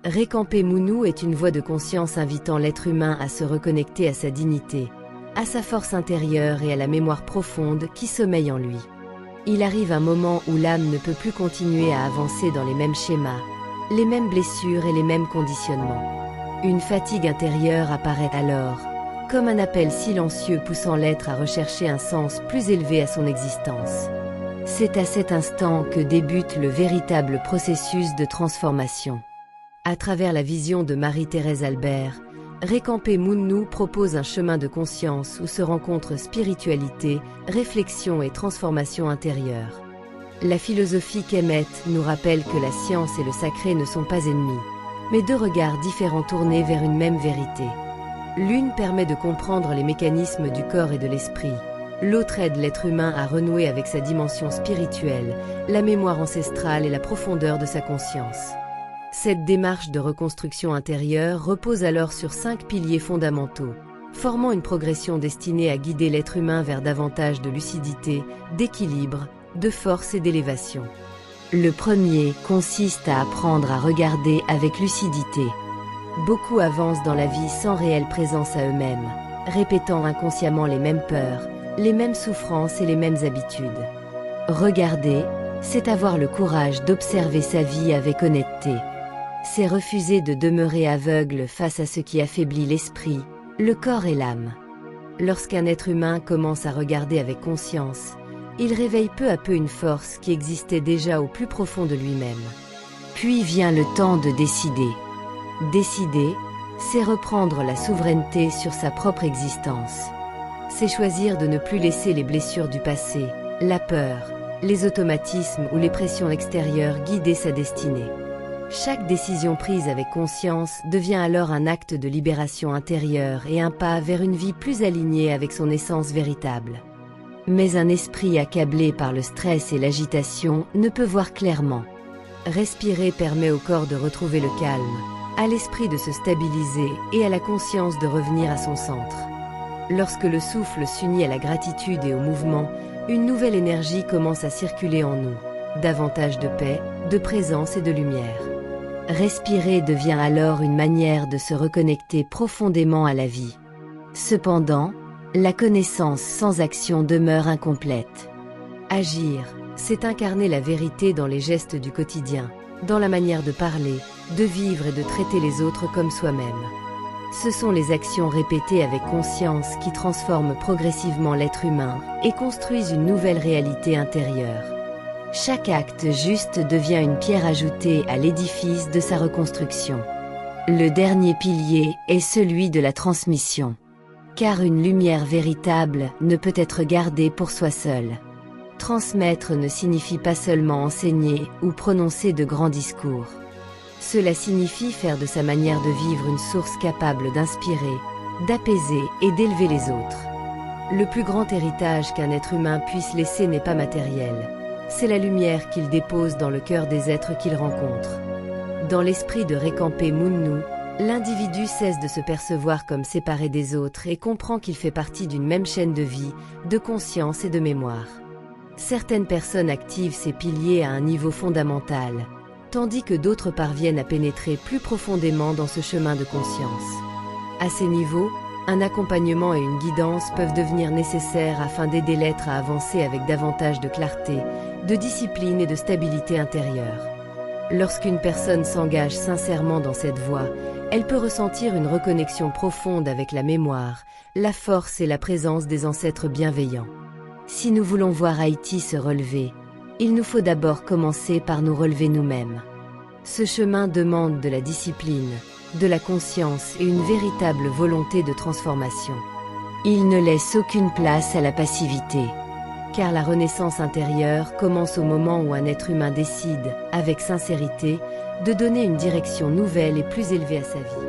Récamper Mounou est une voie de conscience invitant l'être humain à se reconnecter à sa dignité, à sa force intérieure et à la mémoire profonde qui sommeille en lui. Il arrive un moment où l'âme ne peut plus continuer à avancer dans les mêmes schémas, les mêmes blessures et les mêmes conditionnements. Une fatigue intérieure apparaît alors, comme un appel silencieux poussant l'être à rechercher un sens plus élevé à son existence. C'est à cet instant que débute le véritable processus de transformation. À travers la vision de Marie-Thérèse Albert, Récamper Mounou propose un chemin de conscience où se rencontrent spiritualité, réflexion et transformation intérieure. La philosophie Kemet nous rappelle que la science et le sacré ne sont pas ennemis, mais deux regards différents tournés vers une même vérité. L'une permet de comprendre les mécanismes du corps et de l'esprit. L'autre aide l'être humain à renouer avec sa dimension spirituelle, la mémoire ancestrale et la profondeur de sa conscience. Cette démarche de reconstruction intérieure repose alors sur 5 piliers fondamentaux, formant une progression destinée à guider l'être humain vers davantage de lucidité, d'équilibre, de force et d'élévation. Le premier consiste à apprendre à regarder avec lucidité. Beaucoup avancent dans la vie sans réelle présence à eux-mêmes, répétant inconsciemment les mêmes peurs, les mêmes souffrances et les mêmes habitudes. Regarder, c'est avoir le courage d'observer sa vie avec honnêteté. C'est refuser de demeurer aveugle face à ce qui affaiblit l'esprit, le corps et l'âme. Lorsqu'un être humain commence à regarder avec conscience, il réveille peu à peu une force qui existait déjà au plus profond de lui-même. Puis vient le temps de décider. Décider, c'est reprendre la souveraineté sur sa propre existence. C'est choisir de ne plus laisser les blessures du passé, la peur, les automatismes ou les pressions extérieures guider sa destinée. Chaque décision prise avec conscience devient alors un acte de libération intérieure et un pas vers une vie plus alignée avec son essence véritable. Mais un esprit accablé par le stress et l'agitation ne peut voir clairement. Respirer permet au corps de retrouver le calme, à l'esprit de se stabiliser et à la conscience de revenir à son centre. Lorsque le souffle s'unit à la gratitude et au mouvement, une nouvelle énergie commence à circuler en nous, davantage de paix, de présence et de lumière. Respirer devient alors une manière de se reconnecter profondément à la vie. Cependant, la connaissance sans action demeure incomplète. Agir, c'est incarner la vérité dans les gestes du quotidien, dans la manière de parler, de vivre et de traiter les autres comme soi-même. Ce sont les actions répétées avec conscience qui transforment progressivement l'être humain et construisent une nouvelle réalité intérieure. Chaque acte juste devient une pierre ajoutée à l'édifice de sa reconstruction. Le dernier pilier est celui de la transmission. Car une lumière véritable ne peut être gardée pour soi seule. Transmettre ne signifie pas seulement enseigner ou prononcer de grands discours. Cela signifie faire de sa manière de vivre une source capable d'inspirer, d'apaiser et d'élever les autres. Le plus grand héritage qu'un être humain puisse laisser n'est pas matériel. C'est la lumière qu'il dépose dans le cœur des êtres qu'il rencontre. Dans l'esprit de Récamper Mounou, l'individu cesse de se percevoir comme séparé des autres et comprend qu'il fait partie d'une même chaîne de vie, de conscience et de mémoire. Certaines personnes activent ces piliers à un niveau fondamental, tandis que d'autres parviennent à pénétrer plus profondément dans ce chemin de conscience. À ces niveaux, un accompagnement et une guidance peuvent devenir nécessaires afin d'aider l'être à avancer avec davantage de clarté, de discipline et de stabilité intérieure. Lorsqu'une personne s'engage sincèrement dans cette voie, elle peut ressentir une reconnexion profonde avec la mémoire, la force et la présence des ancêtres bienveillants. Si nous voulons voir Haïti se relever, il nous faut d'abord commencer par nous relever nous-mêmes. Ce chemin demande de la discipline, de la conscience et une véritable volonté de transformation. Il ne laisse aucune place à la passivité. Car la renaissance intérieure commence au moment où un être humain décide, avec sincérité, de donner une direction nouvelle et plus élevée à sa vie.